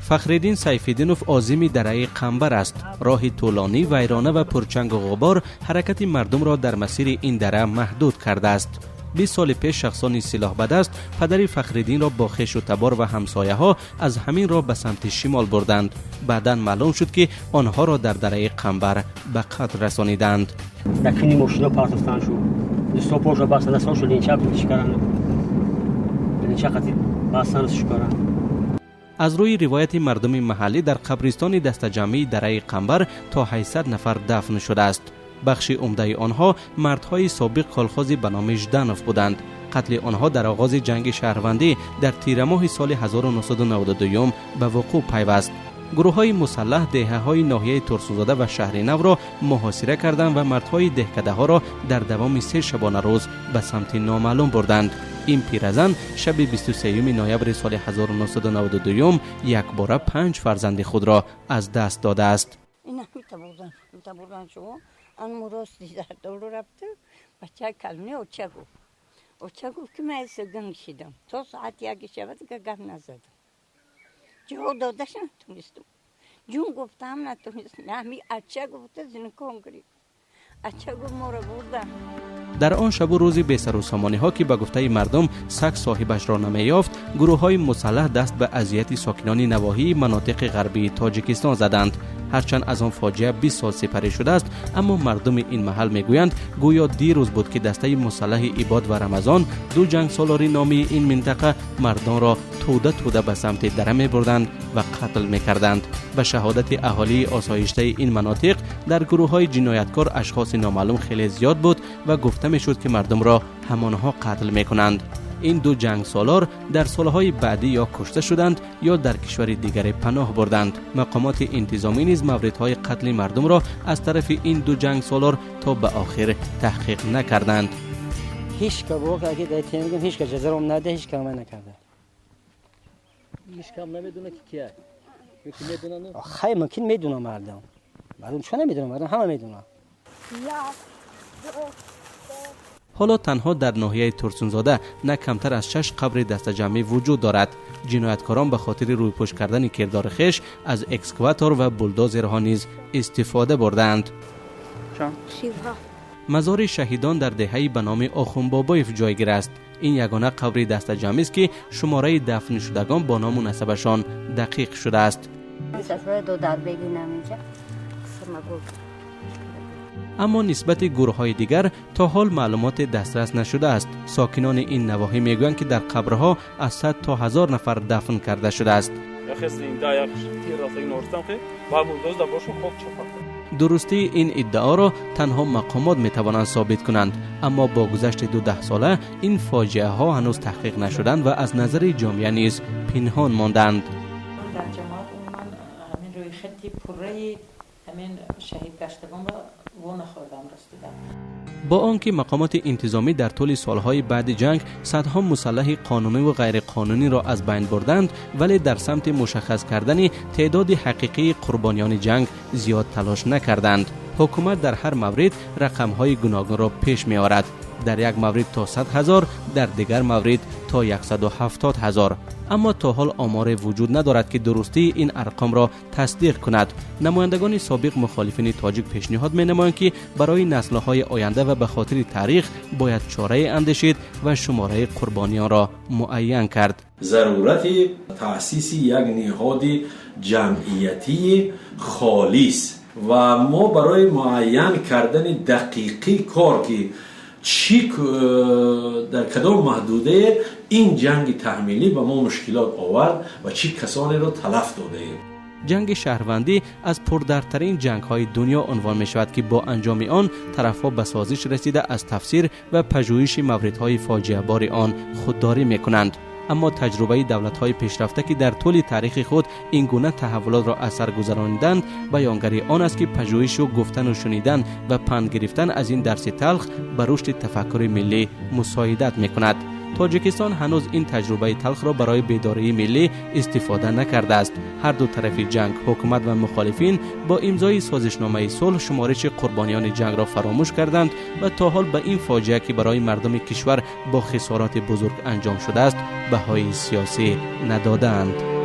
فخرالدین سیف‌الدینوف عازم دره قنبر است. راه طولانی، ویرانه و پرچنگ و غبار حرکت مردم را در مسیر این دره محدود کرده است. 20 سال پیش شخصانی سلاح بدست پدر فخرالدین را با خویش و تبار و همسایه ها از همین راه به سمت شمال بردند. بعداً معلوم شد که آنها را در دره قنبر به قتل رسانیدند. دکنی ماشینا پارتستان شو دستا پوش باستن سوشو لینچا بشکارن لینچا قتی باستن شکارن. از روی روایت مردم محلی در قبرستان دست جمعی دره قنبر تا 800 نفر دفن شده است. بخش عمده آنها مردهای سابق کالخوازی به نام ژدانوف بودند. قتل آنها در آغاز جنگ شهروندی در تیر ماه سال 1992 به وقوع پیوست. گروه‌های مسلح دهه‌های ناحیه ترسوزاده و شهر نو را محاصره کردند و مردهای دهکده‌ها را در دوام 3 شبانه روز به سمت نامعلوم بردند. این پیرزن شب 23 نوامبر سال 1992 یک باره 5 فرزند خود را از دست داده است. آن مراست دیده دولو رفته بچه کلمه اوچه گفت که من سگن شدم تا ساعت یکی شود که گفت نزدم جواب دادش نتونستم جون گفتم نتونستم همی اچه گفته زنکان گرید اچه گفت ما رو بردم. در آن شب و روزی به سر و سامانی ها که به گفته مردم سگ صاحبش را نمیافت، گروه های مسلح دست به اذیت ساکنان نواحی مناطق غربی تاجیکستان زدند. هرچند از آن فاجعه 20 سال سپری شده است، اما مردم این محل میگویند گویا دیروز بود که دسته مسلح عباد و رمضان 2 جنگ سالاری نامی این منطقه مردان را توده به سمت دره میبردند و قتل میکردند. به شهادت اهالی آسایشته این مناطق در گروه های جنایتکار اشخاص نامعلوم خیلی زیاد بود و گفته میشد که مردم را همانها قتل میکنند. این 2 جنگ سالار در سالهای بعدی یا کشته شدند یا در کشور دیگر پناه بردند. مقامات انتظامی نیز موردهای قتل مردم را از طرف این 2 جنگ سالار تا به آخر تحقیق نکردند. هیچ که واقعا اگه در میگم هیچ که جزرم نده، هیچ کار نکرده. هیچ کم نمیدونه که کیه. یکی میدونه نه؟ خیلی ممکن میدونه مردم چون نمیدونه مردم همه میدونه. حالا تنها در ناحیه ترسونزاده نه کمتر از 6 قبر دست جمعی وجود دارد. جنایتکاران به خاطر روی پوش کردن کردار خویش از اکسکواتور و بولدوزرها نیز استفاده بردند. مزار شهیدان در دهه‌ای به نام آخوند بابایف جایگیر است. این یگانه قبر دست جمعی است که شماره دفن شدگان با نام و نسبشان دقیق شده است. اما نسبت گروه‌های دیگر تا حال معلومات دسترس نشده است. ساکنان این نواحی میگویند که در قبرها از 100 تا 1000 نفر دفن کرده شده است. درستی این ادعا را تنها مقامات میتوانند ثابت کنند، اما با گذشت 12 ساله این فاجعه ها هنوز تحقیق نشدند و از نظر جامعه نیز پنهان ماندند. در جماعت من همین روی خطی پره همین شهید گشتگان و نخوردم رسیدم. با آنکه مقامات انتظامی در طول سالهای بعد جنگ صدها مسلح قانونی و غیر قانونی را از بین بردند، ولی در سمت مشخص کردن تعداد حقیقی قربانیان جنگ زیاد تلاش نکردند. حکومت در هر مورد رقم‌های گوناگون را پیش می آورد. در یک مورد تا 100,000، در دیگر مورد تا 170,000. اما تا حال آمار وجود ندارد که درستی این ارقام را تصدیق کند. نمایندگان سابق مخالفین تاجیک پیشنهاد می‌نمایند که برای نسل‌های آینده و به خاطر تاریخ باید چاره اندیشید و شماره قربانیان را معین کرد. ضرورت تأسیس یک نهاد جمعیتی خالص و ما برای معین کردن دقیقی کار که چی در کدام محدوده این جنگ تحمیلی به ما مشکلات آورد و چی کسانی را تلف داده. جنگ شهروندی از پردردترین جنگ‌های دنیا عنوان می‌شود که با انجام آن طرف‌ها به سازش رسیده از تفسیر و پژوهش موردهای فاجعه بار آن خودداری می‌کنند. اما تجربه دولت‌های پیشرفته که در طول تاریخ خود این گونه تحولات را اثر گذراندند بیانگری آن است که پژوهش و گفتن و شنیدن و پند گرفتن از این درس تلخ به رشد تفکر ملی مساعدت می‌کند. تاجیکستان هنوز این تجربه تلخ را برای بیداری ملی استفاده نکرده است. هر دو طرف جنگ، حکومت و مخالفین، با امضای سازشنامه صلح شمارش قربانیان جنگ را فراموش کردند و تا حال به این فاجعه که برای مردم کشور با خسارات بزرگ انجام شده است بهای سیاسی ندادند.